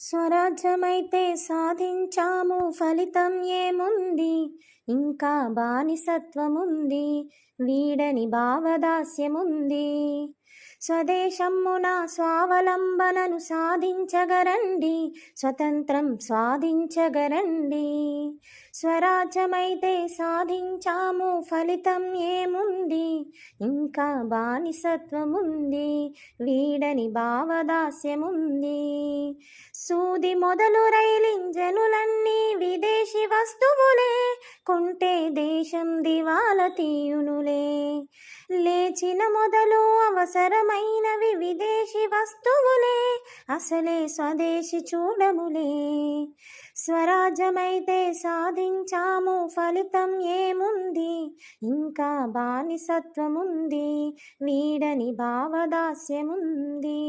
స్వరాజ్యమైతే సాధించాము, ఫలితం ఏముంది? ఇంకా బానిసత్వముంది, వీడని భావదాస్యముంది. స్వదేశమ్మున స్వావలంబనను సాధించగరండి, స్వతంత్రం స్వాధించగరండి. స్వరాజ్యమైతే సాధించాము, ఫలితం ఏముంది? ఇంకా బానిసత్వముంది, వీడని భావదాస్యముంది. సూది మొదలు రైలింజనులన్నీ విదేశీ వస్తువులే, కొంటే దేశం దివాల తీయునులే. లేచిన మొదలు అవసరమైనవి విదేశీ వస్తువులే, అసలే స్వదేశీ చూడములే. స్వరాజ్యమైతే సాధించాము, ఫలితం ఏముంది? ఇంకా బానిసత్వముంది, వీడని భావదాస్యముంది.